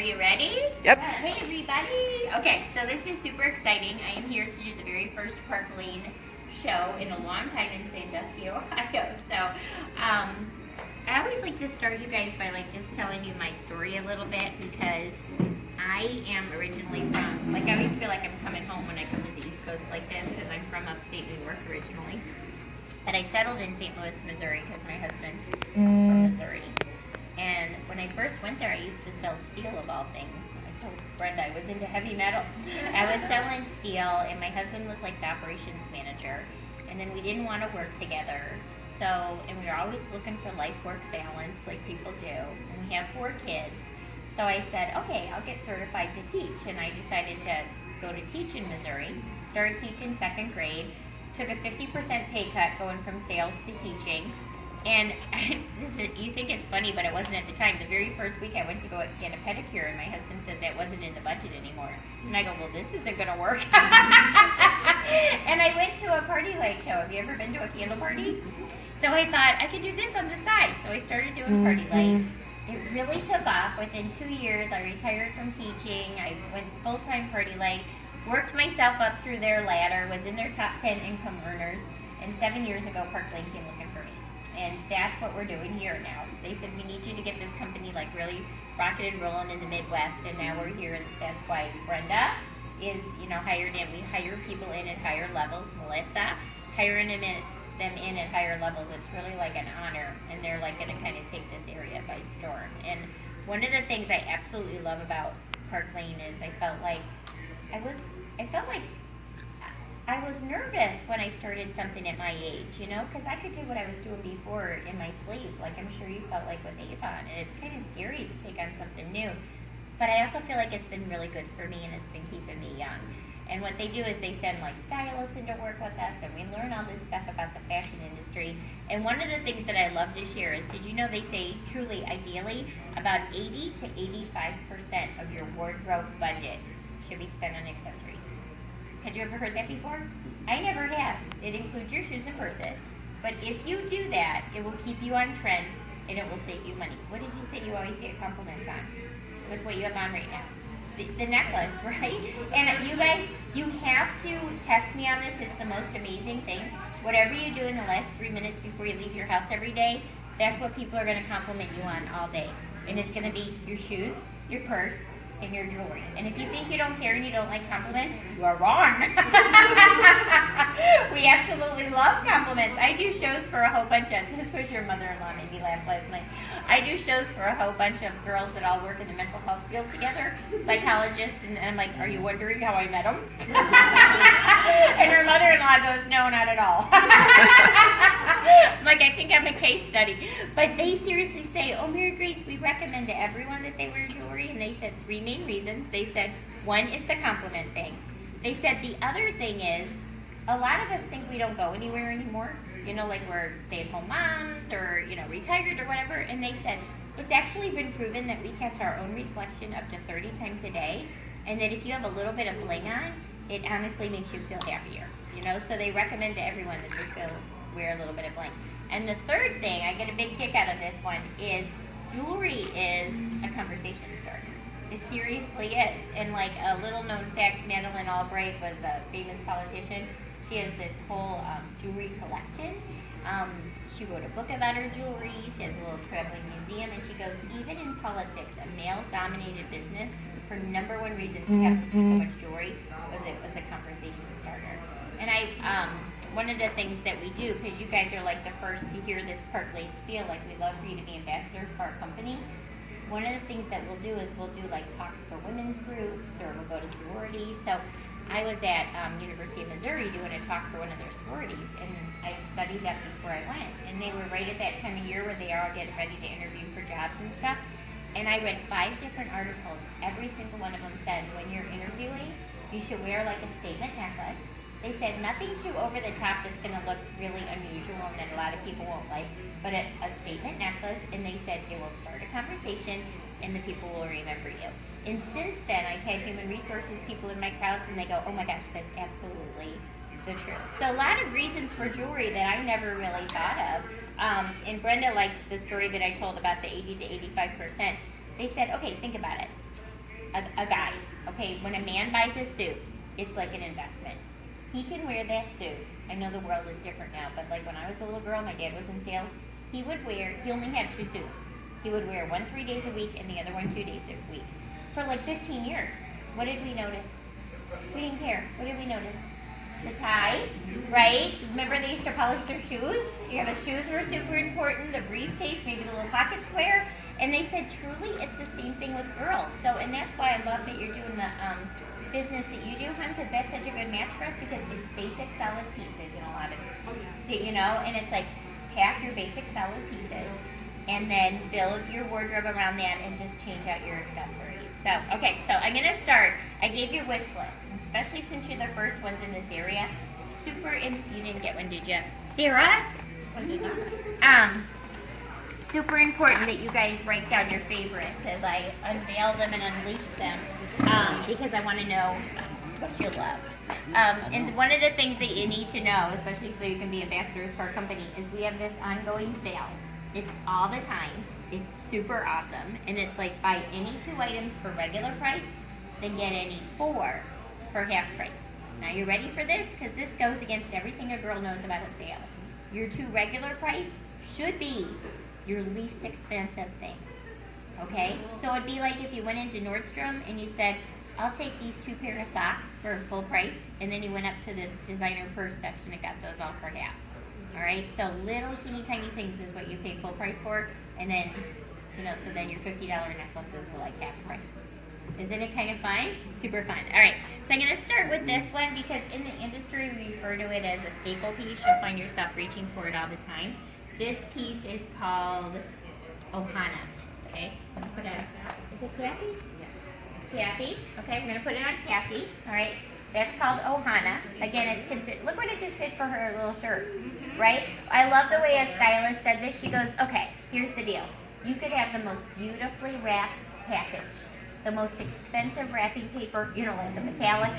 Are you ready? Yep. Hey everybody. Okay, so this is super exciting. I am here to do the very first Park Lane show in a long time in Sandusky, Ohio. So I always like to start you guys by just telling you my story a little bit, because I am originally from, I always feel like I'm coming home when I come to the East Coast like this, because I'm from upstate New York originally. But I settled in St. Louis, Missouri, because my husband's from Missouri. And when I first went there, I used to sell steel of all things. I told Brenda I was into heavy metal. I was selling steel, and my husband was like the operations manager. And then we didn't want to work together. So, and we were always looking for life-work balance like people do. And we have 4 kids. So I said, okay, I'll get certified to teach. And I decided to go to teach in Missouri. Started teaching 2nd grade. Took a 50% pay cut going from sales to teaching. And you think it's funny, but it wasn't at the time. The very first week I went to go get a pedicure, and my husband said that wasn't in the budget anymore. And I go, well, this isn't going to work. And I went to a party light show. Have you ever been to a candle party? So I thought I could do this on the side. So I started doing party light. It really took off. Within 2 years, I retired from teaching. I went full-time party light, worked myself up through their ladder, was in their top 10 income earners. And 7 years ago, Park Lane came looking for me. And that's what we're doing here now. They said, we need you to get this company really rocking and rolling in the Midwest, and now we're here, and that's why Brenda is, hired in. We hire people in at higher levels. Melissa, hiring them in at higher levels. It's really like an honor, and they're going to kind of take this area by storm. And one of the things I absolutely love about Park Lane is I felt like I was nervous when I started something at my age, because I could do what I was doing before in my sleep, like I'm sure you felt like with Avon, and it's kind of scary to take on something new. But I also feel like it's been really good for me, and it's been keeping me young. And what they do is they send stylists in to work with us, and we learn all this stuff about the fashion industry. And one of the things that I love to share is, did you know they say truly, ideally, about 80 to 85% of your wardrobe budget should be spent on accessories. Had you ever heard that before? I never have. It includes your shoes and purses. But if you do that, it will keep you on trend, and it will save you money. What did you say you always get compliments on with what you have on right now? The necklace, right? And you guys, you have to test me on this. It's the most amazing thing. Whatever you do in the last 3 minutes before you leave your house every day, that's what people are going to compliment you on all day. And it's going to be your shoes, your purse, and your jewelry. And if you think you don't care and you don't like compliments, you are wrong. We absolutely love compliments. I do shows for a whole bunch of, this was your mother-in-law made me laugh last night. I do shows for a whole bunch of girls that all work in the mental health field together, psychologists, and I'm like, are you wondering how I met them? And her mother-in-law goes, no, not at all. I'm like, I think I'm a case study. But they seriously say, oh, Mary Grace, we recommend to everyone that they wear jewelry, and they said 3 main reasons. They said, one is the compliment thing. They said the other thing is, a lot of us think we don't go anywhere anymore, like we're stay-at-home moms or, retired or whatever, and they said, it's actually been proven that we catch our own reflection up to 30 times a day, and that if you have a little bit of bling on, it honestly makes you feel happier, so they recommend to everyone that they wear a little bit of bling. And the third thing, I get a big kick out of this one, is jewelry is a conversation starter. It seriously is. And a little known fact, Madeleine Albright was a famous politician. She has this whole jewelry collection. She wrote a book about her jewelry. She has a little traveling museum, and she goes, even in politics, a male-dominated business, her number one reason she has so much jewelry was it was a conversation starter. And one of the things that we do, because you guys are the first to hear this Park Lane spiel, we love for you to be ambassadors for our company. One of the things that we'll do is we'll do talks for women's groups, or we'll go to sororities. So I was at University of Missouri doing a talk for one of their sororities, and I studied that before I went. And they were right at that time of year where they are all getting ready to interview for jobs and stuff. And I read 5 different articles. Every single one of them said, when you're interviewing, you should wear a statement necklace. They said nothing too over the top that's going to look really unusual and that a lot of people won't like, but a statement necklace, and they said it will start a conversation and the people will remember you. And since then, I've had human resources people in my crowds, and they go, oh my gosh, that's absolutely the truth. So a lot of reasons for jewelry that I never really thought of. And Brenda likes the story that I told about the 80 to 85%. They said, okay, think about it. a guy, okay, when a man buys a suit, it's like an investment. He can wear that suit. I know the world is different now, but like when I was a little girl, my dad was in sales, he only had 2 suits. He would wear one 3 days a week and the other one 2 days a week. For like 15 years. What did we notice? We didn't care. What did we notice? The tie, right? Remember they used to polish their shoes? Yeah, the shoes were super important, the briefcase, maybe the little pocket square. And they said, truly, it's the same thing with girls. So, and that's why I love that you're doing the business that you do, hon, because that's such a good match for us because it's basic solid pieces in a lot of it. You know, and it's like pack your basic solid pieces and then build your wardrobe around that and just change out your accessories. So, okay, so I'm going to start. I gave you a wish list, especially since you're the first ones in this area. You didn't get one, did you? Sarah? Super important that you guys write down your favorites as I unveil them and unleash them because I want to know what you love. And one of the things that you need to know, especially so you can be ambassadors for our company, is we have this ongoing sale. It's all the time. It's super awesome. And it's like buy any 2 items for regular price, then get any 4 for half price. Now you ready for this? Because this goes against everything a girl knows about a sale. Your 2 regular price should be your least expensive thing. Okay? So it'd be like if you went into Nordstrom and you said, I'll take these 2 pair of socks for full price, and then you went up to the designer purse section and got those all for half. Alright? So little teeny tiny things is what you pay full price for, and then, you know, so then your $50 necklaces were like half price. Isn't it kind of fun? Super fun. Alright, so I'm going to start with this one because in the industry we refer to it as a staple piece. You'll find yourself reaching for it all the time. This piece is called Ohana. Okay, I'm going to put it, is it Kathy? Yes. It's Kathy. Okay, I'm going to put it on Kathy. Alright, that's called Ohana. Again, it's considered, look what it just did for her little shirt. Right? I love the way a stylist said this. She goes, okay, here's the deal. You could have the most beautifully wrapped package. The most expensive wrapping paper, you know, like the metallic.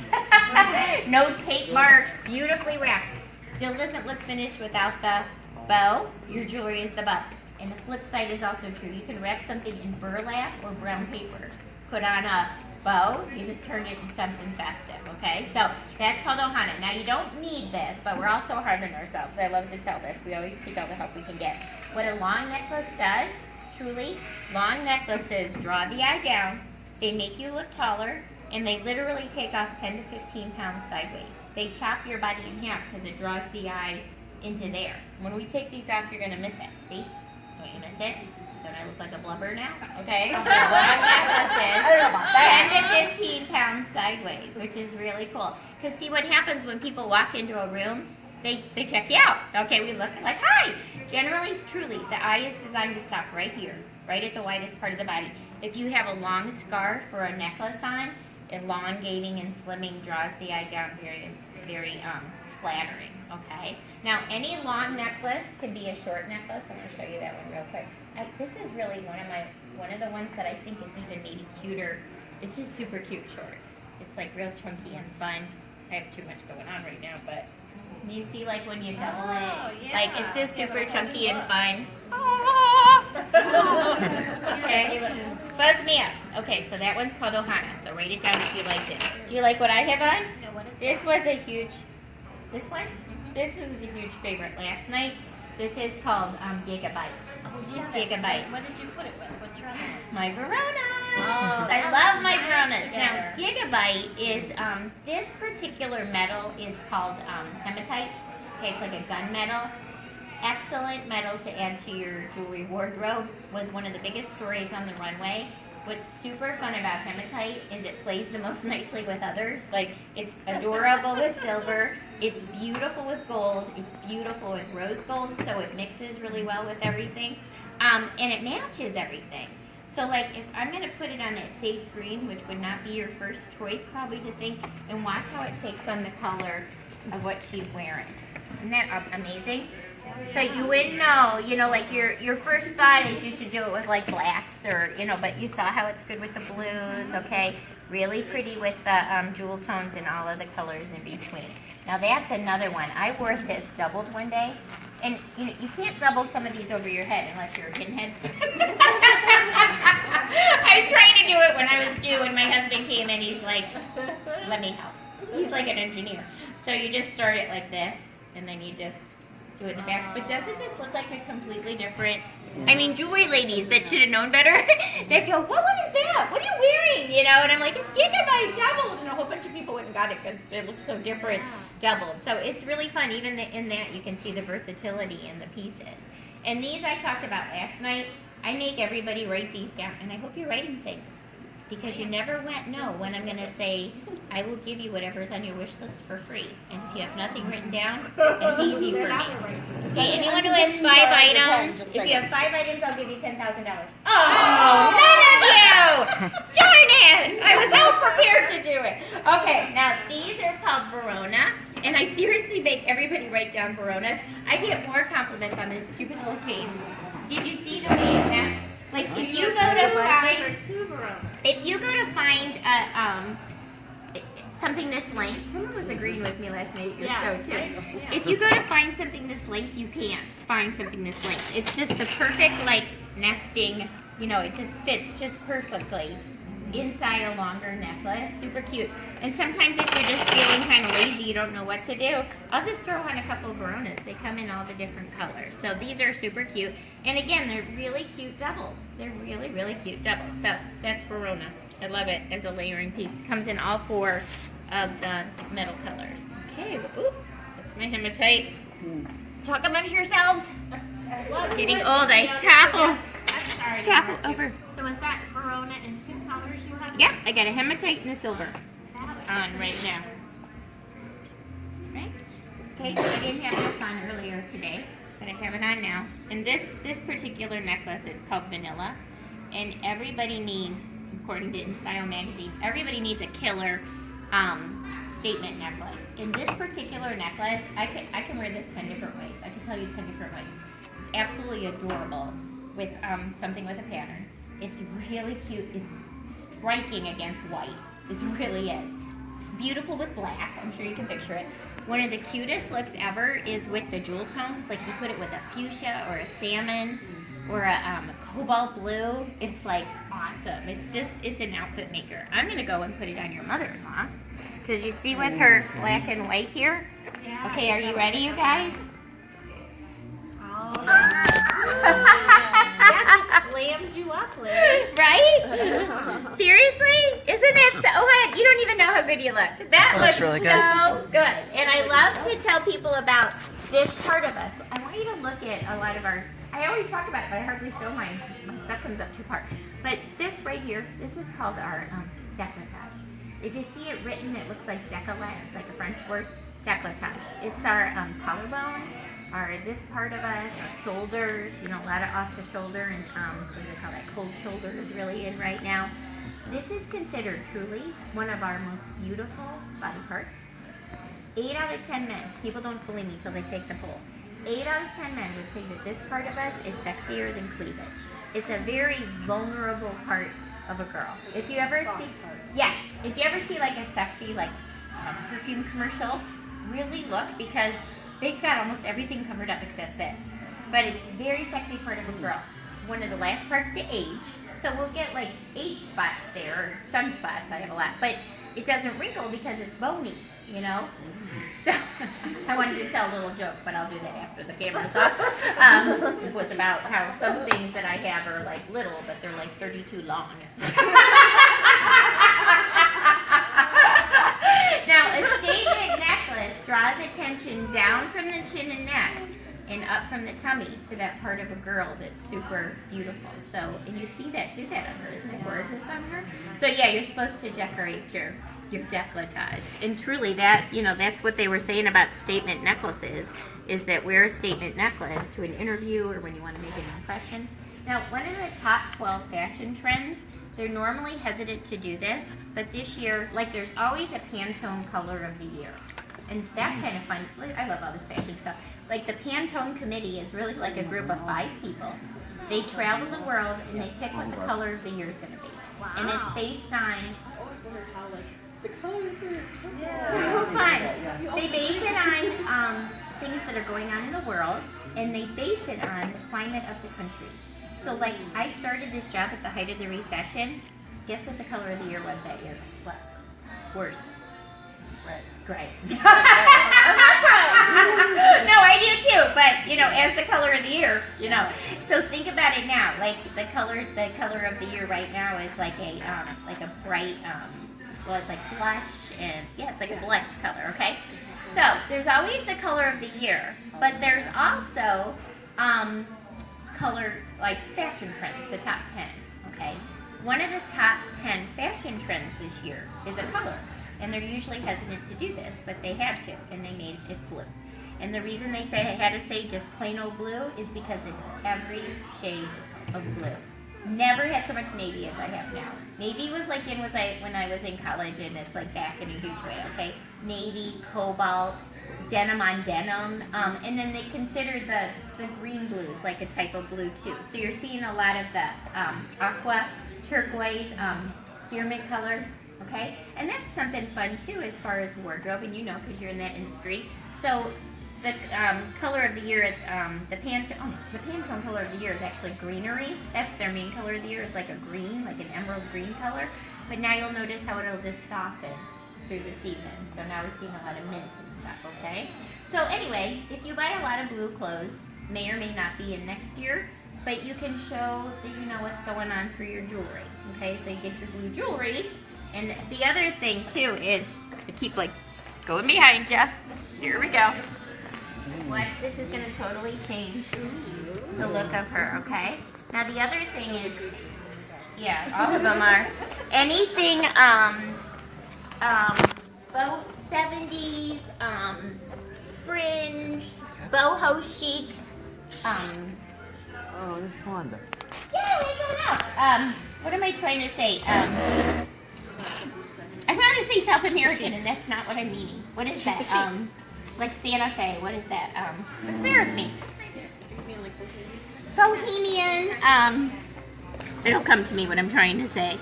No tape marks, beautifully wrapped. Still doesn't look finished without the bow. Your jewelry is the bow. And the flip side is also true. You can wrap something in burlap or brown paper. Put on a bow, you just turn it into something festive, okay? So that's called Ohana. Now you don't need this, but we're also hard on ourselves. I love to tell this. We always take all the help we can get. What a long necklace does, truly, long necklaces draw the eye down. They make you look taller, and they literally take off 10 to 15 pounds sideways. They chop your body in half because it draws the eye into there. When we take these off, you're going to miss it. See? Don't you miss it? Don't I look like a blubber now? Okay. Long necklaces. I don't know about that. 10 to 15 pounds sideways, which is really cool. Because see what happens when people walk into a room, they check you out. Okay, we look like, hi. Generally, truly, the eye is designed to stop right here, right at the widest part of the body. If you have a long scarf or a necklace on, elongating and slimming draws the eye down very, very flattering, okay? Now, any long necklace can be a short necklace. I'm going to show you that one real quick. This is really one of the ones that I think is even maybe cuter. It's just super cute short. It's like real chunky and fun. I have too much going on right now, but you see like when you double it, yeah. like it's just super chunky and fun. Okay, buzz me up. Okay, so that one's called Ohana, so write it down if you liked it. Do you like what I have on? No, what is This was a huge, this one? This was a huge favorite last night. This is called Gigabyte. This Gigabyte. What did you put it with? What's your other one? My Veronas. Oh, I love my nice Veronas. Now, together. Gigabyte is, this particular metal is called hematite. Okay, it's like a gunmetal. Excellent metal to add to your jewelry wardrobe. Was one of the biggest stories on the runway. What's super fun about hematite is it plays the most nicely with others. Like, it's adorable with silver, it's beautiful with gold, it's beautiful with rose gold, so it mixes really well with everything. And it matches everything. So, like, if I'm going to put it on that sage green, which would not be your first choice probably to think, and watch how it takes on the color of what she's wearing. Isn't that amazing? So you wouldn't know, you know, like your first thought is you should do it with like blacks or, you know, but you saw how it's good with the blues, okay? Really pretty with the jewel tones and all of the colors in between. Now that's another one. I wore this doubled one day, and you know, you can't double some of these over your head unless you're a pinhead. I was trying to do it when I was new, and my husband he's like, let me help. He's like an engineer. So you just start it like this, and then you just do it in the back. But doesn't this look like a completely different? I mean, jewelry ladies that should have known better, they go, what is that? What are you wearing? You know, and I'm like, it's Gigabyte doubled. And a whole bunch of people went and got it because it looks so different doubled. So it's really fun. Even in that, you can see the versatility in the pieces. And these I talked about last night. I make everybody write these down, and I hope you're writing things. Because you never know when I'm going to say, I will give you whatever's on your wish list for free. And if you have nothing written down, it's easy for me. Okay, anyone who has 5 items, if you have 5 items, I'll give you $10,000. Oh, none of you! Darn it! I was all prepared to do it. Okay, now these are called Verona. And I seriously make everybody write down Veronas. I get more compliments on this stupid little chain. Did you see the way that? Like if you go to find something this length, someone was agreeing with me last night at your show too. Yeah. If you go to find something this length, you can't find something this length. It's just the perfect like nesting. You know, it just fits just perfectly inside a longer necklace. Super cute. And sometimes if you're just feeling kind of lazy, you don't know what to do, I'll just throw on a couple of Veronas. They come in all the different colors. So these are super cute. And again, they're really cute doubled. They're really, really cute doubled. So that's Verona. I love it as a layering piece. It comes in all 4 of the metal colors. Okay, oop, that's my hematite. Talk amongst yourselves. Getting old, I topple over. So is that Verona in 2 colors you have? Yep, I got a hematite and a silver on right now. Right? Okay, so I didn't have this on earlier today, but I have it on now. And this particular necklace, it's called Vanilla. And everybody needs, according to InStyle magazine, everybody needs a killer statement necklace. In this particular necklace, I can wear this 10 different ways. I can tell you 10 different ways. It's absolutely adorable with something with a pattern. It's really cute. It's striking against white. It really is. Beautiful with black. I'm sure you can picture it. One of the cutest looks ever is with the jewel tones. Like you put it with a fuchsia or a salmon or a cobalt blue. It's like awesome. It's an outfit maker. I'm going to go and put it on your mother-in-law. Because you see with her black and white here? Okay, are you ready, you guys? Oh, that just slams you up, Liz. Right? Seriously? Isn't that so hot? You don't even know how good you look. That looks really good. so good. And I love to tell people about this part of us. I want you to look at a lot of our, I always talk about it, but I hardly show mine. My stuff comes up too far. But this right here, this is called our décolletage. If you see it written, it looks like décolleté. It's like a French word, décolletage. It's our collarbone. This part of us, our shoulders, you know, a lot of off the shoulder, and what do they call that? Cold shoulder is really in right now. This is considered truly one of our most beautiful body parts. 8 out of 10 men, people don't believe me till they take the poll. 8 out of 10 men would say that this part of us is sexier than cleavage. It's a very vulnerable part of a girl. If you ever see, yes, if you ever see like a sexy like perfume commercial, really look, because they've got almost everything covered up except this. But it's a very sexy part of a girl. One of the last parts to age. So we'll get like age spots there, or some spots, I have a lot. But it doesn't wrinkle because it's bony, you know? So I wanted to tell a little joke, but I'll do that after the camera's off. It was about how some things that I have are like little, but they're like 32 long. Now, a statement necklace draws attention down from the chin and neck and up from the tummy to that part of a girl that's super beautiful. So, and you see that too, that on her. Isn't it gorgeous on her? So yeah, you're supposed to decorate your décolletage. And truly that, you know, that's what they were saying about statement necklaces, is that wear a statement necklace to an interview or when you want to make an impression. Now, one of the top 12 fashion trends, they're normally hesitant to do this, but this year, like there's always a Pantone color of the year. And that's kind of fun. I love all this fashion stuff. Like the Pantone committee is really like a group of 5 people. They travel the world and they pick what the color of the year is going to be. Wow. And it's based on... The colors are so fun. They base it on things that are going on in the world, and they base it on the climate of the country. So like, I started this job at the height of the recession. Guess what the color of the year was that year? What? Worse. Right. Gray. No, I do too, but as the color of the year, So think about it now. Like the color of the year right now is like a bright, well, it's like blush, and it's like a blush color. Okay. So there's always the color of the year, but there's also color like fashion trends, the top 10. Okay. One of the top 10 fashion trends this year is a color. And they're usually hesitant to do this, but they had to, and they made it's blue. And the reason they had to say just plain old blue is because it's every shade of blue. Never had so much navy as I have now. Navy was like when I was in college, and it's like back in a huge way. Okay, navy, cobalt, denim on denim, and then they consider the green blues like a type of blue too. So you're seeing a lot of the aqua, turquoise, spearmint colors. Okay, and that's something fun too as far as wardrobe, and because you're in that industry. So the color of the year, the Pantone color of the year is actually greenery. That's their main color of the year, is like a green, like an emerald green color. But now you'll notice how it'll just soften through the season. So now we're seeing a lot of mint and stuff. Okay. So anyway, if you buy a lot of blue clothes, may or may not be in next year, but you can show that you know what's going on through your jewelry. Okay, so you get your blue jewelry. And the other thing too is, I keep like going behind you. Here we go. Watch, this is going to totally change the look of her, okay? Now the other thing is, all of them are anything, both 70s, fringe, boho chic, Oh, it's Wanda. yeah, they go out. What am I trying to say? I want to say South American, and that's not what I'm meaning. What is that? Like Santa Fe. What is that? What's the matter with me? Bohemian. It'll come to me what I'm trying to say.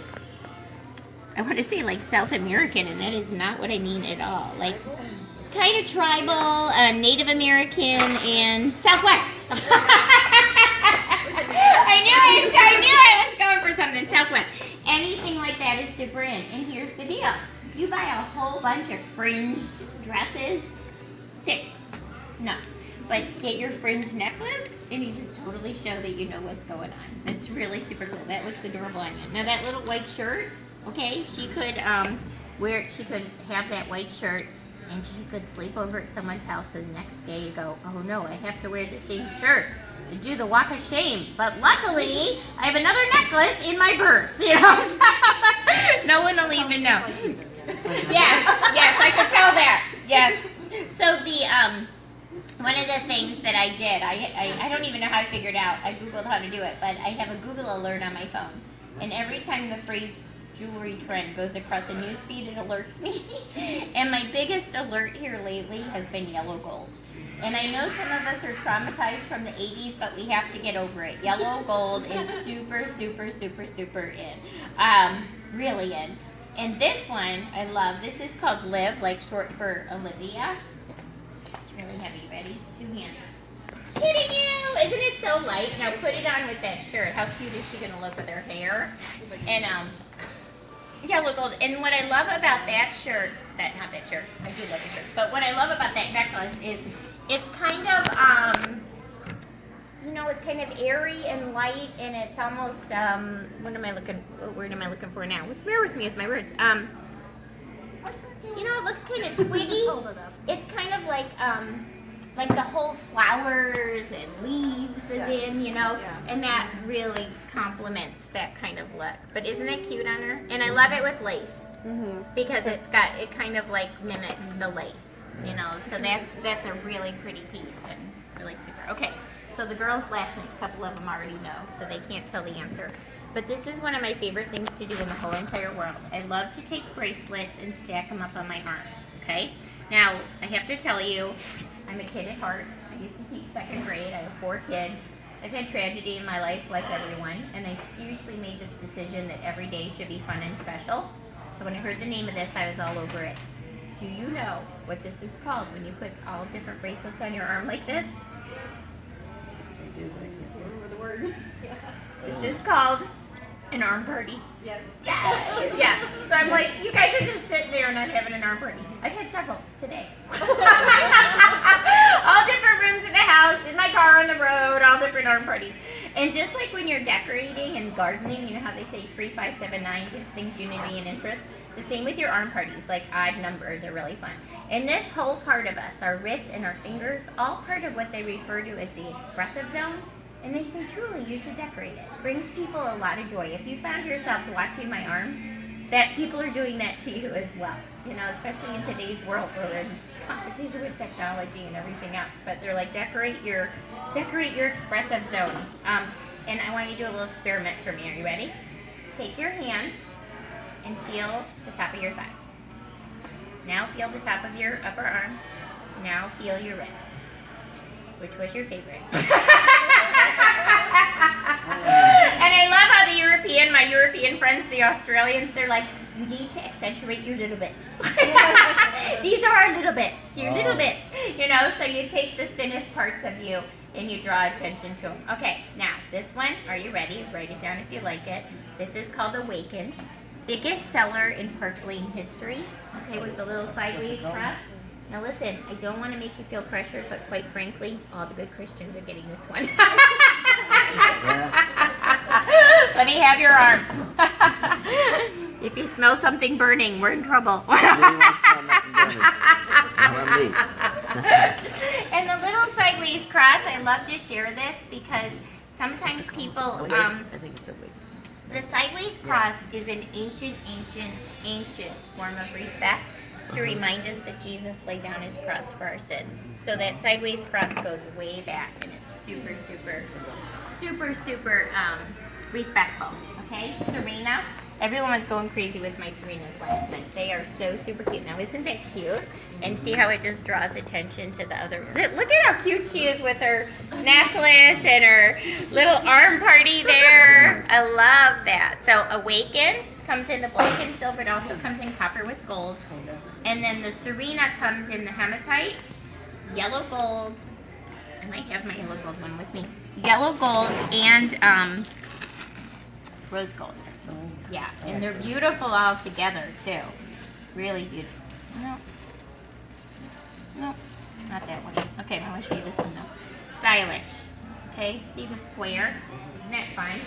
I want to say like South American, and that is not what I mean at all. Like kind of tribal, Native American, and Southwest. I knew I was going for something. Southwest. Anything like that is super in. And here's the deal. You buy a whole bunch of fringed dresses. No. But get your fringed necklace, and you just totally show that you know what's going on. It's really super cool. That looks adorable on you. Now that little white shirt, okay, she could she could have that white shirt, and she could sleep over at someone's house, and the next day you go, oh no, I have to wear the same shirt to do the walk of shame. But luckily, I have another necklace in my purse, so no one will even know. Yes, I could tell that. Yes. So the one of the things that I did, I don't even know how I figured out. I Googled how to do it, but I have a Google alert on my phone. And every time the phrase jewelry trend goes across the news feed, it alerts me. And my biggest alert here lately has been yellow gold. And I know some of us are traumatized from the 80s, but we have to get over it. Yellow gold is super, super, super, super in. Really in. And this one, I love. This is called Liv, like short for Olivia. It's really heavy. Ready? 2 hands. Kidding you! Isn't it so light? Now put it on with that shirt. How cute is she going to look with her hair? And yellow gold. And what I love about that shirt, not that shirt, I do love the shirt, but what I love about that necklace is it's kind of, it's kind of airy and light, and it's almost, what word am I looking for now? What's the matter with me with my words? It looks kind of twiggy. It's kind of like the whole flowers and leaves is in, and that really complements that kind of look. But isn't it cute on her? And I love it with lace, because it kind of like mimics the lace, so that's a really pretty piece and really super. Okay, so the girls last night, a couple of them already know, so they can't tell the answer. But this is one of my favorite things to do in the whole entire world. I love to take bracelets and stack them up on my arms, okay? Now, I have to tell you, I'm a kid at heart. I used to teach 2nd grade. I have 4 kids. I've had tragedy in my life like everyone, and I seriously made this decision that every day should be fun and special. So when I heard the name of this, I was all over it. Do you know what this is called when you put all different bracelets on your arm like this? This is called an arm party. Yes. Yeah. So I'm like, you guys are just sitting there they're not having an arm party. I've had several today. All different rooms in the house, in my car, on the road, all different arm parties. And just like when you're decorating and gardening, you know how they say 3, 5, 7, 9 gives things unity and interest? The same with your arm parties, like odd numbers are really fun. And this whole part of us, our wrists and our fingers, all part of what they refer to as the expressive zone. And they say, truly, you should decorate it. Brings people a lot of joy. If you found yourselves watching my arms, that people are doing that to you as well. You know, especially in today's world where there's competition with technology and everything else. But they're like, decorate your expressive zones. And I want you to do a little experiment for me. Are you ready? Take your hand and feel the top of your thigh. Now feel the top of your upper arm. Now feel your wrist. Which was your favorite? And I love how my European friends, the Australians, they're like, you need to accentuate your little bits. These are our little bits, your little bits. You know, so you take the thinnest parts of you and you draw attention to them. Okay, now this one, are you ready? Write it down if you like it. This is called Awaken. Biggest seller in Parkland history. Okay, with the little sideways cross. Now listen, I don't want to make you feel pressured, but quite frankly, all the good Christians are getting this one. Let me have your arm. If you smell something burning, we're in trouble. And the little sideways cross, I love to share this because sometimes people, I think it's a week. the sideways cross is an ancient form of respect to remind us that Jesus laid down his cross for our sins. So that sideways cross goes way back, and it's super respectful. Okay, Serena. Everyone was going crazy with my Serenas last night. They are so super cute. Now, isn't that cute? And see how it just draws attention to the other. Look at how cute she is with her necklace and her little arm party there. I love that. So Awaken comes in the black and silver. It also comes in copper with gold. And then the Serena comes in the hematite, yellow gold. I might have my yellow gold one with me. Yellow gold and rose gold. Yeah, and they're beautiful all together too. Really beautiful. No, not that one. Okay, I want to show you this one though. Stylish. Okay, see the square? Isn't that fun?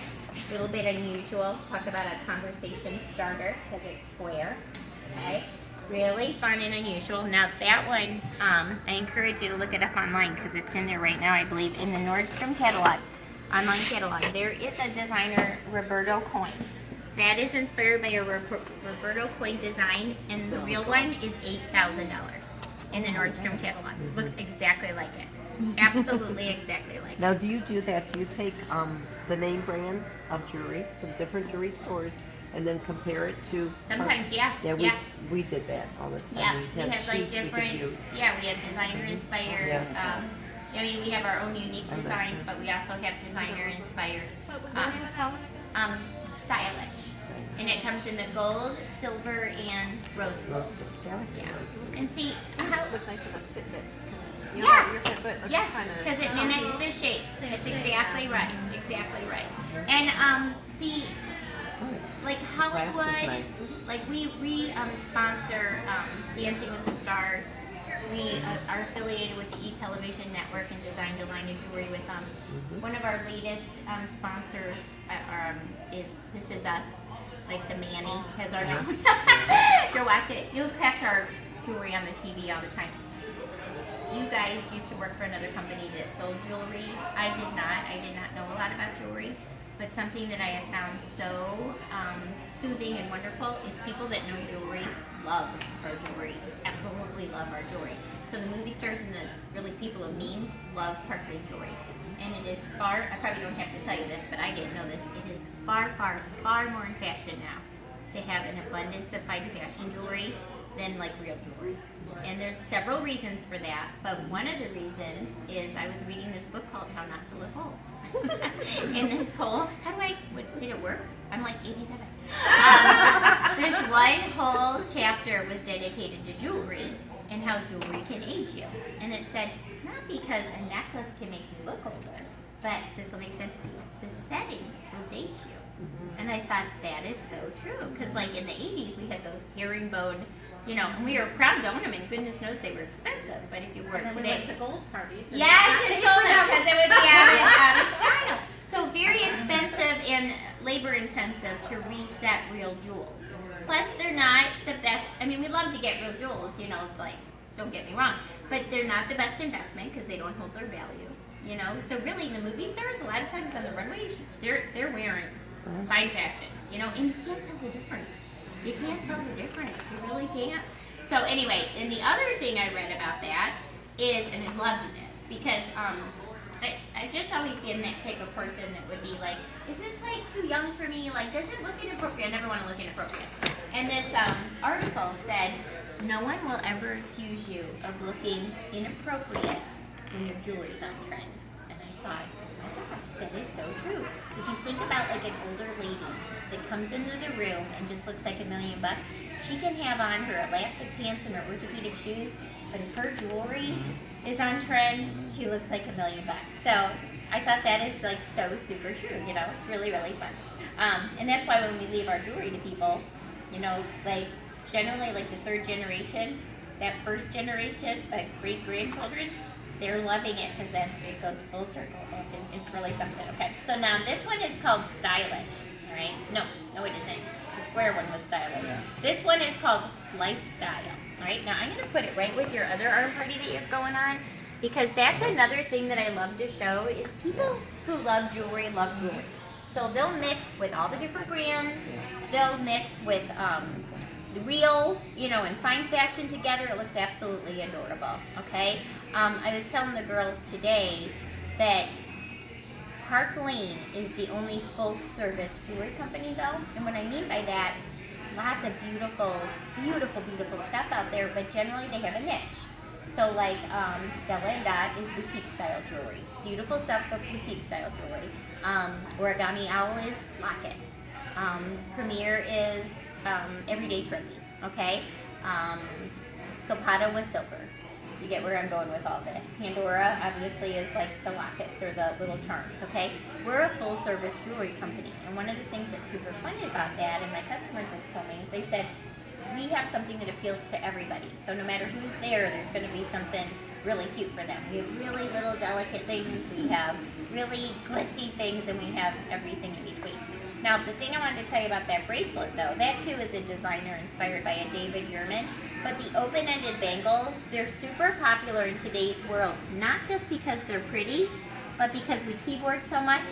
A little bit unusual. Talk about a conversation starter because it's square. Okay, really fun and unusual. Now that one, I encourage you to look it up online because it's in there right now, I believe, in the Nordstrom catalog, online catalog. There is a designer, Roberto Coin. That is inspired by a Roberto Coin design, and the real one is $8,000 in the Nordstrom catalog. Looks exactly like it. Absolutely exactly like it. Now, do you do that? Do you take the name brand of jewelry from different jewelry stores and then compare it to? Sometimes, yeah. Yeah, we did that all the time. Yeah, we had have like sheets we could different. use. Yeah, we have designer inspired. Yeah. I mean, we have our own unique designs, but we also have designer inspired. What was this called? Stylish. And it comes in the gold, silver, and rose gold. Yeah. And see how. Look nice with a Fitbit. Yes. Your Fitbit looks Yes, kinda because it mimics the shape. It's exactly right. Exactly right. And the like Hollywood, nice. like we sponsor Dancing with the Stars. We are affiliated with the eTelevision Network and designed a line of jewelry with them. One of our latest sponsors is This Is Us. Like the Manny has our go watch it. You'll catch our jewelry on the TV all the time. You guys used to work for another company that sold jewelry. I did not know a lot about jewelry, but something that I have found so soothing and wonderful is people that know jewelry love our jewelry. Absolutely love our jewelry. So the movie stars and the really people of means love Parkland jewelry. And it is far, I probably don't have to tell you this, but I didn't know this, it is far more in fashion now to have an abundance of fine fashion jewelry than like real jewelry. And there's several reasons for that, but one of the reasons is I was reading this book called How Not to Look Old. And this whole, did it work? I'm like 87. This one whole chapter was dedicated to jewelry and how jewelry can age you. And it said, not because a necklace can make you look older, but this will make sense to you. The settings will date you. And I thought that is so true. Because like in the 80s, we had those herringbone You know, and we were proud to own them, and goodness knows they were expensive. But if you wore it And we today, went to gold parties. and yes, got and paid sold for them because it would be out of style. So very Uh-huh. expensive and labor intensive to reset real jewels. Plus, they're not the best. I mean, we love to get real jewels, you know, like, don't get me wrong, but they're not the best investment because they don't hold their value, you know. So really, the movie stars, a lot of times on the runways, they're wearing fine fashion, you know, and you can't tell the difference. You can't tell the difference. You really can't. So anyway, and the other thing I read about that is, and I loved this because I've just always been that type of person that would be like, is this like too young for me? Like, does it look inappropriate? I never want to look inappropriate. And this article said, no one will ever accuse you of looking inappropriate when your jewelry's on trend. And I thought, oh my gosh, that is so true. If you think about like an older lady that comes into the room and just looks like $1 million, she can have on her elastic pants and her orthopedic shoes, but if her jewelry is on trend, she looks like $1 million. So I thought that is like so super true, you know, it's really, really fun. And that's why when we leave our jewelry to people, you know, like generally like the third generation, that first generation, like great grandchildren, they're loving it because it goes full circle. And it's really something. Okay, so now this one is called Stylish. All right, no, it isn't. The square one was Stylish. This one is called Lifestyle. All right, now I'm going to put it right with your other arm party that you have going on, because that's another thing that I love to show is people who love jewelry. So they'll mix with all the different brands. They'll mix with the real, you know, and fine fashion together. It looks absolutely adorable. Okay, I was telling the girls today that Park Lane is the only full-service jewelry company, though, and what I mean by that, lots of beautiful, beautiful, beautiful stuff out there, but generally they have a niche. So like Stella and Dot is boutique-style jewelry. Beautiful stuff, but boutique-style jewelry. Origami Owl is lockets. Premier is everyday trendy, okay? Zapata was silver. You get where I'm going with all this. Pandora obviously is like the lockets or the little charms, okay? We're a full-service jewelry company, and one of the things that's super funny about that, and my customers have told me, is they said, we have something that appeals to everybody. So no matter who's there, there's going to be something really cute for them. We have really little delicate things, we have really glitzy things, and we have everything in between. Now, the thing I wanted to tell you about that bracelet, though, that too is a designer inspired by a David Yurman. But the open-ended bangles, they're super popular in today's world, not just because they're pretty, but because we keyboard so much,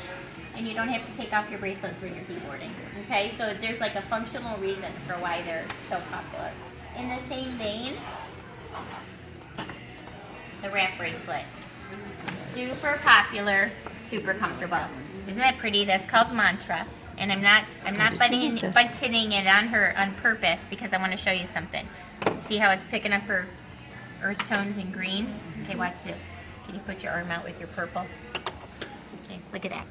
and you don't have to take off your bracelets when you're keyboarding. Okay, so there's like a functional reason for why they're so popular. In the same vein, the wrap bracelet. Super popular, super comfortable. Isn't that pretty? That's called Mantra. And I'm not buttoning it on her on purpose because I want to show you something. See how it's picking up her earth tones and greens? Okay, watch this. Can you put your arm out with your purple? Okay, look at that.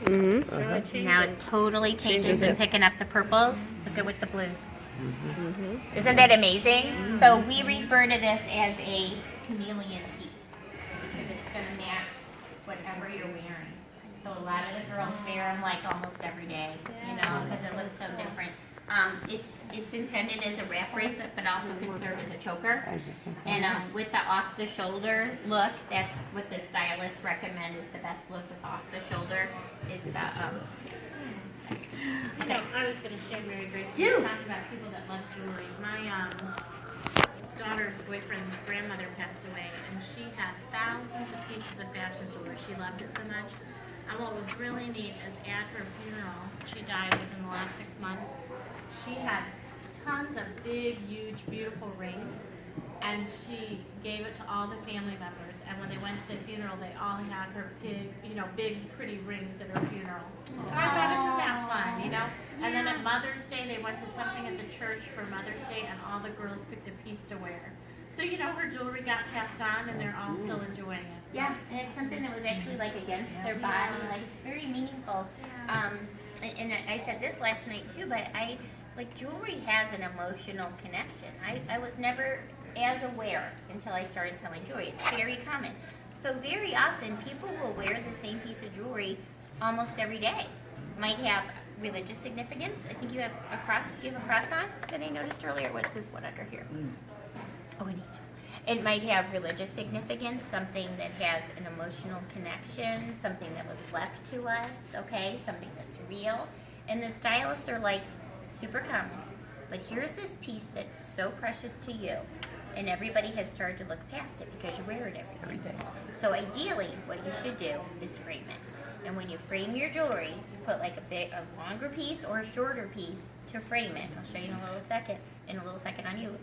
Mm-hmm. Now it totally changes and picking up the purples. Look at with the blues. Isn't that amazing? So we refer to this as a chameleon piece because it's going to match whatever you're wearing. So a lot of the girls wear them like almost every day, you know, because it looks so different. It's intended as a wrap bracelet, but also can serve as a choker. And with the off-the-shoulder look, that's what the stylists recommend is the best look with off-the-shoulder is the. You know, I was going to share, Mary Grace, Do. we were talking about people that love jewelry. My daughter's boyfriend's grandmother passed away, and she had thousands of pieces of fashion jewelry. She loved it so much. And what was really neat is at her funeral, she died within the last 6 months, she had tons of big, huge, beautiful rings, and she gave it to all the family members. And when they went to the funeral, they all had her big, pretty rings at her funeral. And I thought, isn't that fun, you know? And then at Mother's Day, they went to something at the church for Mother's Day, and all the girls picked a piece to wear. So, you know, her jewelry got passed on, and they're all still enjoying it. Yeah, and it's something that was actually like against their body. Like it's very meaningful. And I said this last night too, but jewelry has an emotional connection. I was never as aware until I started selling jewelry. It's very common. So very often people will wear the same piece of jewelry almost every day. Might have religious significance. I think you have a cross. Do you have a cross on that I noticed earlier? What's this one under here? Oh, an angel. It might have religious significance, something that has an emotional connection, something that was left to us, okay, something that's real. And the stylists are like, super common, but here's this piece that's so precious to you, and everybody has started to look past it because you wear it every day. So ideally, what you should do is frame it. And when you frame your jewelry, you put like a longer piece or a shorter piece to frame it. I'll show you in a little second on you.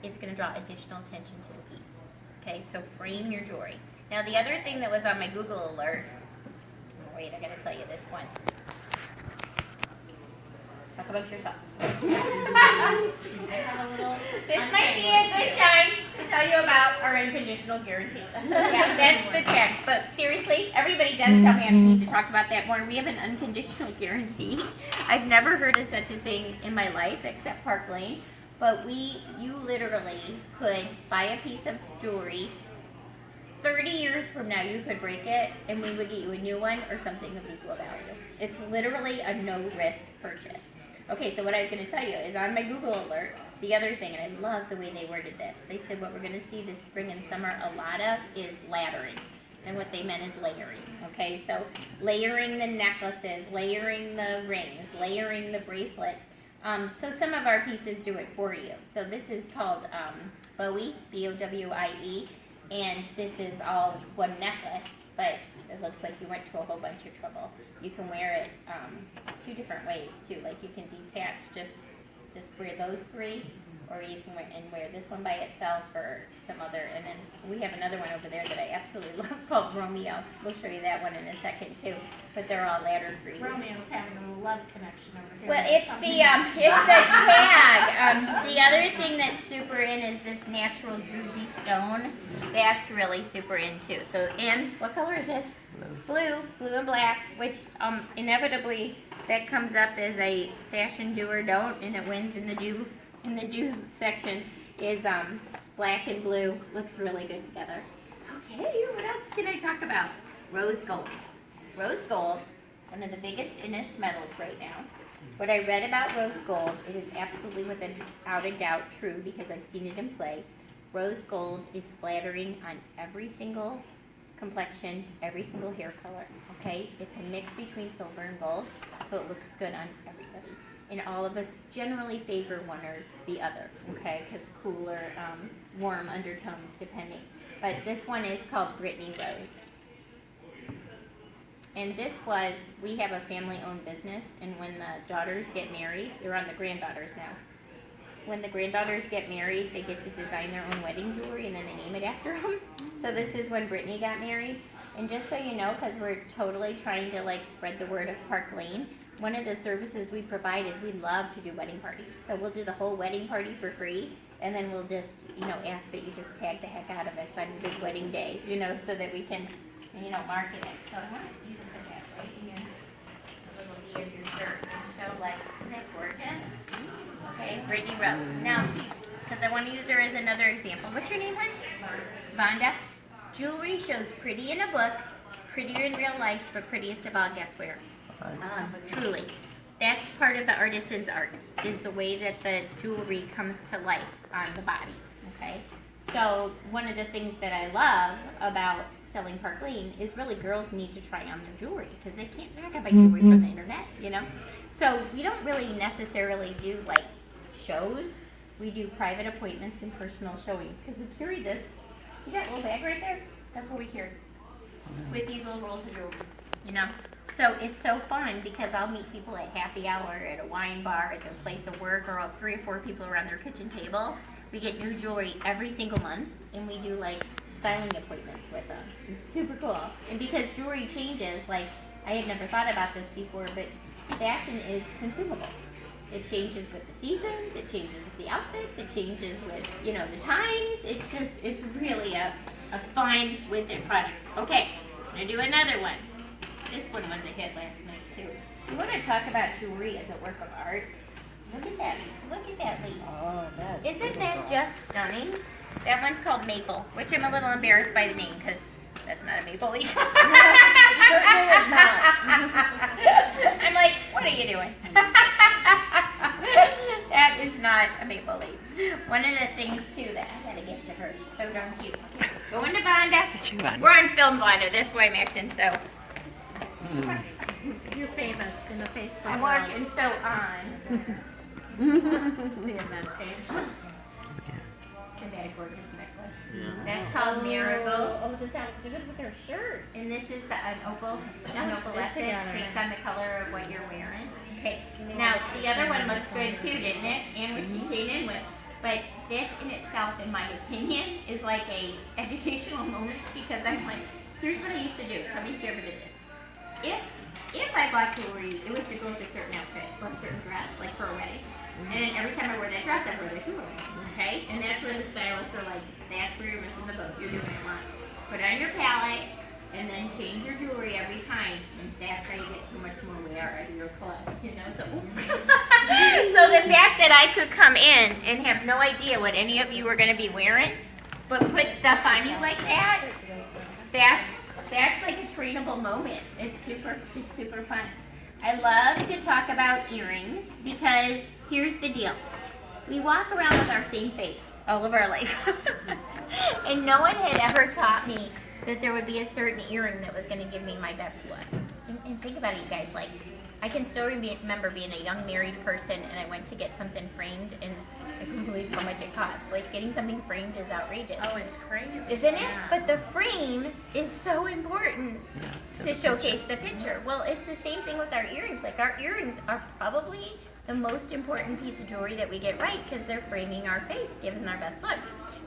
It's going to draw additional attention to the piece. Okay, so frame your jewelry. Now the other thing that was on my Google alert, wait, I got to tell you this one. Talk about yourself. This might be a good time to tell you about our unconditional guarantee. Yeah, that's the text. But seriously, everybody does tell me I need to talk about that more. We have an unconditional guarantee. I've never heard of such a thing in my life except Park Lane. But you literally could buy a piece of jewelry. 30 years from now, you could break it, and we would get you a new one or something of equal value. It's literally a no-risk purchase. Okay, so what I was going to tell you is on my Google alert, the other thing, and I love the way they worded this, they said what we're going to see this spring and summer a lot of is laddering. And what they meant is layering. Okay, so layering the necklaces, layering the rings, layering the bracelets. So some of our pieces do it for you. So this is called Bowie, B-O-W-I-E, and this is all one necklace, but it looks like you went to a whole bunch of trouble. You can wear it two different ways too. Like you can detach, just wear those three, or you can wear this one by itself or some other. And then we have another one over there that I absolutely love called Romeo. We'll show you that one in a second too. But they're all ladder free. Romeo's having a love connection over here. Well, it's the tag. The other thing that's super in is this natural druzy stone. That's really super in too. So, and what color is this? Blue and black, which inevitably that comes up as a fashion do or don't, and it wins in the do section is black and blue. Looks really good together. Okay, what else can I talk about? Rose gold. Rose gold, one of the biggest innest metals right now. What I read about rose gold, it is absolutely without a doubt true because I've seen it in play. Rose gold is flattering on every single complexion, every single hair color. Okay, it's a mix between silver and gold, so it looks good on everybody. And all of us generally favor one or the other, okay, because cooler, warm undertones depending. But this one is called Brittany Rose. And this was, we have a family-owned business, and when the daughters get married, they're on the granddaughters now. When the granddaughters get married, they get to design their own wedding jewelry, and then they name it after them. So this is when Brittany got married. And just so you know, because we're totally trying to like spread the word of Park Lane, one of the services we provide is we love to do wedding parties. So we'll do the whole wedding party for free, and then we'll just, ask that you just tag the heck out of us on big wedding day, so that we can, market it. So I want you to put that right here, a little V of your shirt, and show like, isn't that gorgeous? Okay, Brittany Rose. Now, because I want to use her as another example. What's your name, hon? Vonda. Jewelry shows pretty in a book, prettier in real life, but prettiest of all, guess where? Truly. That's part of the artisan's art, is the way that the jewelry comes to life on the body, okay? So one of the things that I love about selling Park Lane is really girls need to try on their jewelry because they're not going to buy jewelry from the internet, So we don't really necessarily do like shows. We do private appointments and personal showings because we carry this. See that little bag right there? That's what we carry with these little rolls of jewelry, So it's so fun because I'll meet people at happy hour, at a wine bar, at their place of work, or 3 or 4 people around their kitchen table. We get new jewelry every single month, and we do like styling appointments with them. It's super cool. And because jewelry changes, like I had never thought about this before, but fashion is consumable. It changes with the seasons, it changes with the outfits, it changes with, the times. It's really a fine with it product. Okay, I'm gonna do another one. This one was a hit last night too. You want to talk about jewelry as a work of art? Look at that leaf. Oh, that's Isn't that just stunning? That one's called Maple, which I'm a little embarrassed by the name because that's not a maple leaf. Certainly is not. I'm like, what are you doing? That is not a maple leaf. One of the things, too, that I had to give to her. She's so darn cute. Okay, go into Vonda. We're on film, Vonda. That's why I'm acting so. You're famous in the Facebook. I'm working so on. Isn't that a gorgeous necklace? That's called Marigold. Oh, does that look good with her shirt? And this is an opalescent. Takes on the color of what you're wearing. Okay. Now the other one looks good too, didn't it? And what she came in with. But this in itself, in my opinion, is like a educational moment because I'm like, here's what I used to do. Tell me if you ever did this. If I bought jewelry, it was to go with a certain outfit or a certain dress, like for a wedding. And then every time I wore that dress, I'd wear the jewelry. Okay? And that's where the stylists were like, that's where you're missing the boat. You're doing it wrong. Put on your palette and then change your jewelry every time. And that's how you get so much more wear out of your clothes. You know? So, so the fact that I could come in and have no idea what any of you were going to be wearing, but put stuff on you like that, that's like a trainable moment. It's super fun. I love to talk about earrings because here's the deal. We walk around with our same face all of our life. And no one had ever taught me that there would be a certain earring that was going to give me my best look. And think about it, you guys. Like, I can still remember being a young married person and I went to get something framed and I couldn't believe how much it cost. Like, getting something framed is outrageous. Oh, it's crazy. Isn't it? But the frame is so important to showcase the picture. Well, it's the same thing with our earrings. Like, our earrings are probably the most important piece of jewelry that we get right because they're framing our face, giving our best look.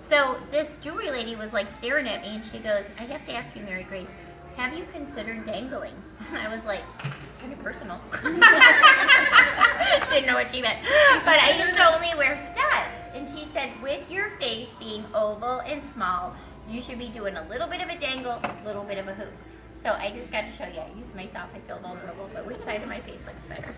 So this jewelry lady was like staring at me and she goes, I have to ask you, Mary Grace, have you considered dangling? And I was like, kind of personal. Didn't know what she meant. But I used to only wear studs. And she said, with your face being oval and small, you should be doing a little bit of a dangle, a little bit of a hoop. So I just got to show you, I use myself, I feel vulnerable, but which side of my face looks better?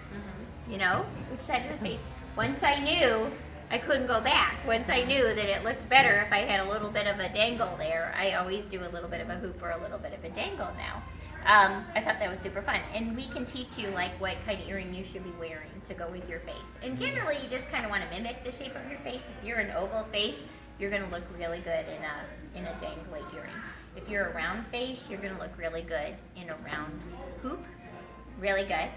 You know? Which side of the face? Once I knew, I couldn't go back. Once I knew that it looked better if I had a little bit of a dangle there, I always do a little bit of a hoop or a little bit of a dangle now. I thought that was super fun. And we can teach you like what kind of earring you should be wearing to go with your face. And generally you just kind of want to mimic the shape of your face. If you're an oval face, you're going to look really good in a dangly earring. If you're a round face, you're going to look really good in a round hoop. Really good.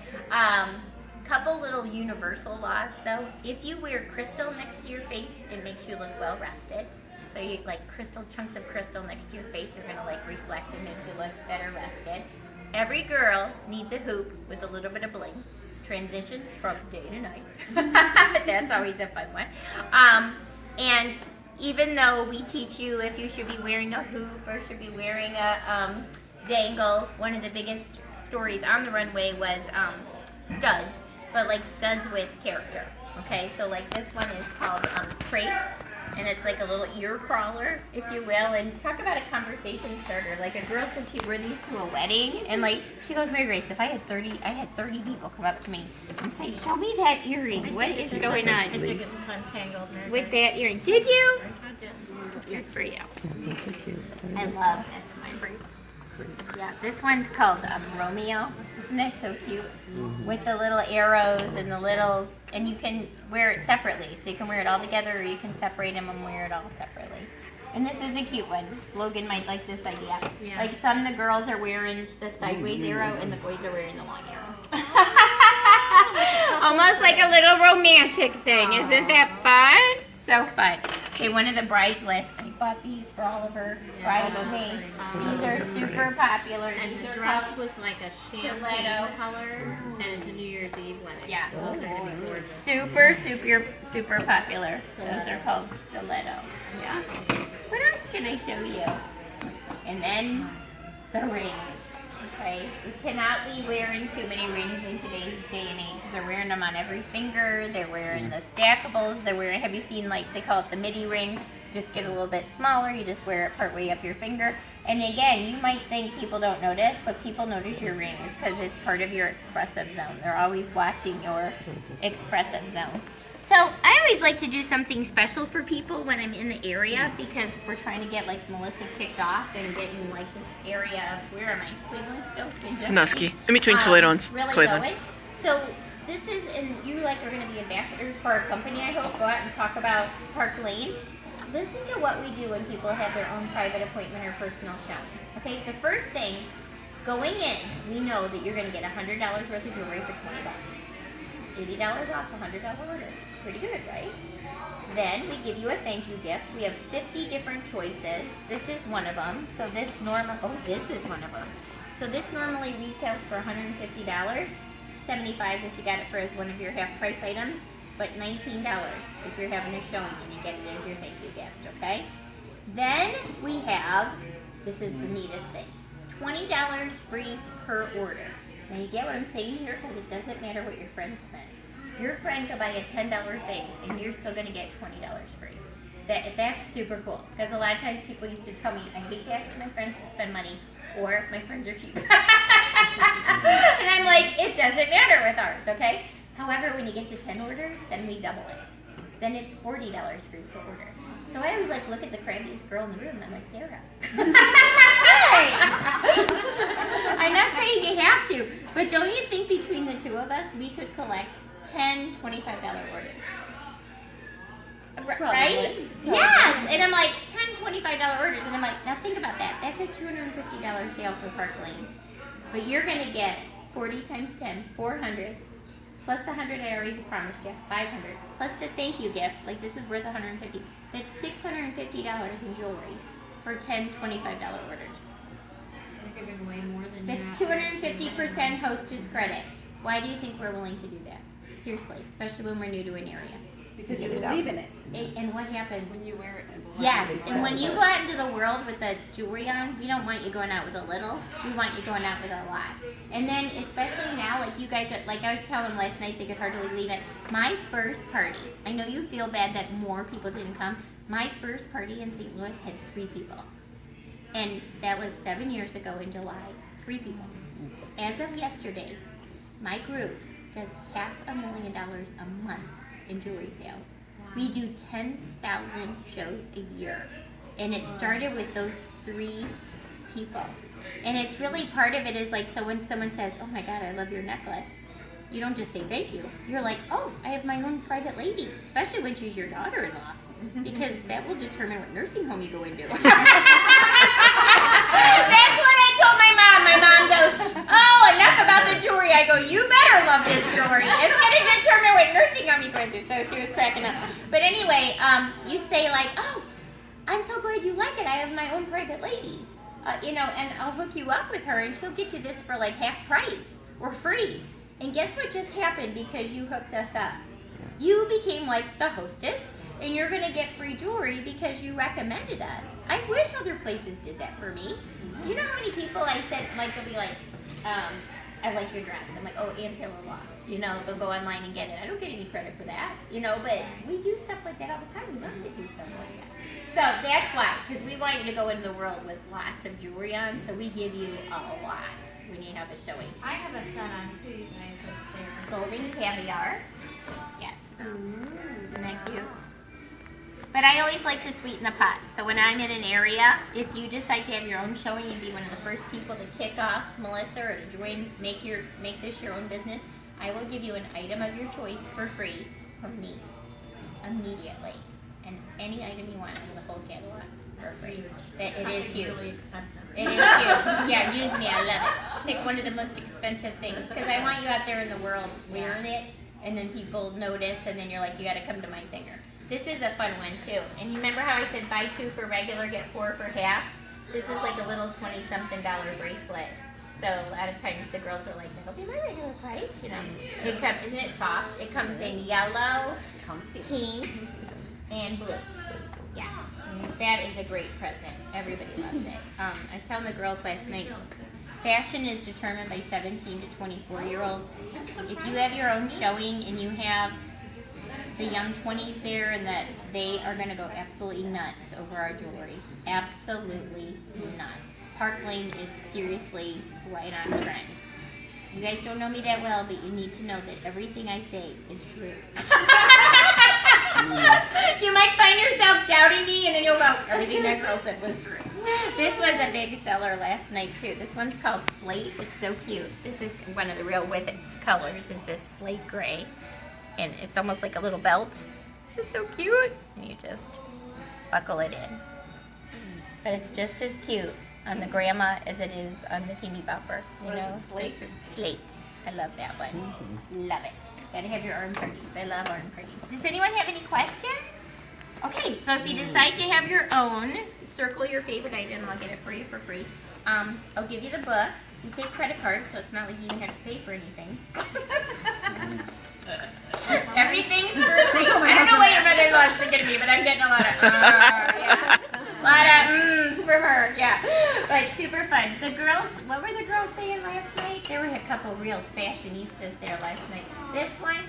Couple little universal laws though. If you wear crystal next to your face, it makes you look well rested. So you like chunks of crystal next to your face are gonna like reflect and make you look better rested. Every girl needs a hoop with a little bit of bling. Transitions from day to night. That's always a fun one. And even though we teach you if you should be wearing a hoop or should be wearing a dangle, one of the biggest stories on the runway was studs. But like studs with character, okay? So like this one is called Crepe, and it's like a little ear crawler, if you will. And talk about a conversation starter. Like a girl said she'd wear these to a wedding, and like she goes, Mary Grace, if I had 30 people come up to me and say, show me that earring. What is going on with that earring? Did you? Good for you. I love this one. Yeah, this one's called Romeo. Isn't that so cute? With the little arrows and and you can wear it separately. So you can wear it all together or you can separate them and wear it all separately. And this is a cute one. Logan might like this idea. Yeah. Like some of the girls are wearing the sideways arrow and the boys are wearing the long arrow. Almost like a little romantic thing. Isn't that fun? So fun. Okay, one of the brides list. I bought these for all of her bridesmaids. These are super popular. And the dress was like a champagne color, and it's a New Year's Eve wedding. Yeah. So those are going to be gorgeous. Super popular. Those are called stiletto. Yeah. What else can I show you? And then the rings. Okay, we cannot be wearing too many rings in today's day and age. They're wearing them on every finger. They're wearing the stackables. Have you seen, like, they call it the midi ring? Just get a little bit smaller. You just wear it partway up your finger. And again, you might think people don't notice, but people notice your rings because it's part of your expressive zone. They're always watching your expressive zone. So I always like to do something special for people when I'm in the area because we're trying to get like Melissa kicked off and get in like this area of, where am I? Cleveland still? Sandusky. In between Toledo and really Cleveland. going. So this is, and you like are going to be ambassadors for our company, I hope. Go out and talk about Park Lane. Listen to what we do when people have their own private appointment or personal showing. Okay, the first thing, going in, we know that you're going to get $100 worth of jewelry for $20. $80 off a $100 order. Pretty good, right? Then we give you a thank you gift. We have 50 different choices. This is one of them. So this is one of them. So this normally retails for $150. $75 if you got it for as one of your half price items, but $19 if you're having a showing and you get it as your thank you gift, okay? Then we have, this is the neatest thing, $20 free per order. Now you get what I'm saying here, because it doesn't matter what your friend spent. Your friend could buy a $10 thing and you're still going to get $20 free. That's super cool, because a lot of times people used to tell me, I hate to ask my friends to spend money, or my friends are cheap. And I'm like, it doesn't matter with ours, okay? However, when you get to 10 orders, then we double it. Then it's $40 free per order. So I always like look at the crabbiest girl in the room and I'm like, Sarah. I'm not saying you have to, but don't you think between the two of us, we could collect 10 $25 orders? Right? Yes! And I'm like, 10 $25 orders. And I'm like, now think about that. That's a $250 sale for Park Lane. But you're going to get 40 times 10, 400, plus the 100 I already promised you, 500, plus the thank you gift, like this is worth 150. That's $650 in jewelry for 10 $25 orders. We're giving away more than That's 250% hostess credit. Why do you think we're willing to do that? Seriously, especially when we're new to an area. Because you believe in it. And what happens? When you wear it. Yes, and when you go out into the world with the jewelry on, we don't want you going out with a little. We want you going out with a lot. And then, especially now, like you guys are, like I was telling them last night, they could hardly believe it. My first party, I know you feel bad that more people didn't come. My first party in St. Louis had 3 people. And that was 7 years ago in July. 3 people. As of yesterday, my group does $500,000 a month in jewelry sales. We do 10,000 shows a year. And it started with those 3 people. And it's really, part of it is like, so when someone says, oh my God, I love your necklace, you don't just say thank you. You're like, oh, I have my own private lady, especially when she's your daughter-in-law, because that will determine what nursing home you go into. That's what I told my mom. My mom goes, oh, enough about the jewelry. I go, you better love this jewelry. It's going to determine what nursing home you go into. So she was cracking up. But anyway, you say like, oh, I'm so glad you like it. I have my own private lady. And I'll hook you up with her, and she'll get you this for like half price or free. And guess what just happened because you hooked us up? You became like the hostess, and you're going to get free jewelry because you recommended us. I wish other places did that for me. You know how many people I said, like, they'll be like, I like your dress. I'm like, oh, Ann Taylor Loft. They'll go online and get it. I don't get any credit for that, but we do stuff like that all the time. We love to do stuff like that. So that's why, because we want you to go into the world with lots of jewelry on, so we give you a lot when you have a showing. I have a set on too, you guys, up there. Golden caviar. Yes. Isn't that cute? But I always like to sweeten the pot. So when I'm in an area, if you decide to have your own showing and be one of the first people to kick off Melissa or to join, make this your own business, I will give you an item of your choice for free from me immediately. And any item you want in the whole catalog for free. It is huge. Really expensive. It is huge. Yeah, use me. I love it. Pick one of the most expensive things because I want you out there in the world wearing it, and then people notice, and then you're like, you got to come to my finger. This is a fun one too. And you remember how I said buy 2 for regular, get 4 for half? This is like a little $20-something bracelet. So a lot of times the girls are like, that'll be my regular price, It comes, isn't it soft? It comes in yellow, pink, and blue. Yes, that is a great present. Everybody loves it. I was telling the girls last night, fashion is determined by 17 to 24-year-olds. If you have your own showing and you have the young 20s there, and that they are going to go absolutely nuts over our jewelry. Absolutely nuts. Park Lane is seriously right on trend. You guys don't know me that well, but you need to know that everything I say is true. You might find yourself doubting me, and then you'll go, everything that girl said was true. This was a big seller last night too. This one's called Slate. It's so cute. This is one of the real with it colors is this slate gray. And it's almost like a little belt. It's so cute. And you just buckle it in. But it's just as cute on the grandma as it is on the teeny bopper. You know? Slate? Slate. I love that one. Love it. Gotta have your arm parties. I love arm parties. Does anyone have any questions? Okay, so if you decide to have your own, circle your favorite item. I'll get it for you for free. I'll give you the books. You take credit cards, so it's not like you even have to pay for anything. Everything's for free. I don't know what your mother-in-law's thinking of me, but I'm getting a lot of, yeah. A lot of mms from her, yeah. But super fun. The girls, what were the girls saying last night? There were a couple real fashionistas there last night. This one,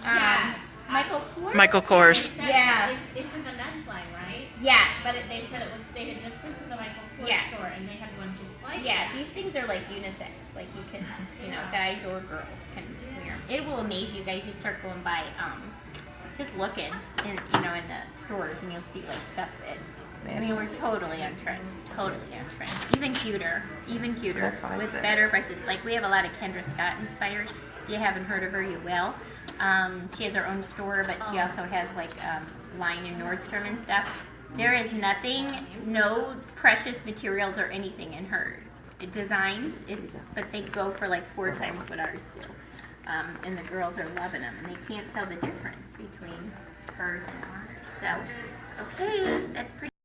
Yes. Michael Kors. Michael Kors. Yeah. It's in the men's line, right? Yes. But they said it was, they had just been to the Michael Kors Yes. store and they had one just like Yeah, that. these things are like unisex. Like you can, guys or girls can wear 'em. It will amaze you guys. You start going by, just looking in the stores, and you'll see like stuff that. I mean, we're totally on trend. Totally on trend. Even cuter. That's what I with said. better prices. Like we have a lot of Kendra Scott inspired. If you haven't heard of her, you will. She has her own store, but she also has like line in Nordstrom and stuff. There is nothing, no precious materials or anything in her designs. But they go for like 4 times what ours do. And the girls are loving them, and they can't tell the difference between hers and ours. So, okay, that's pretty.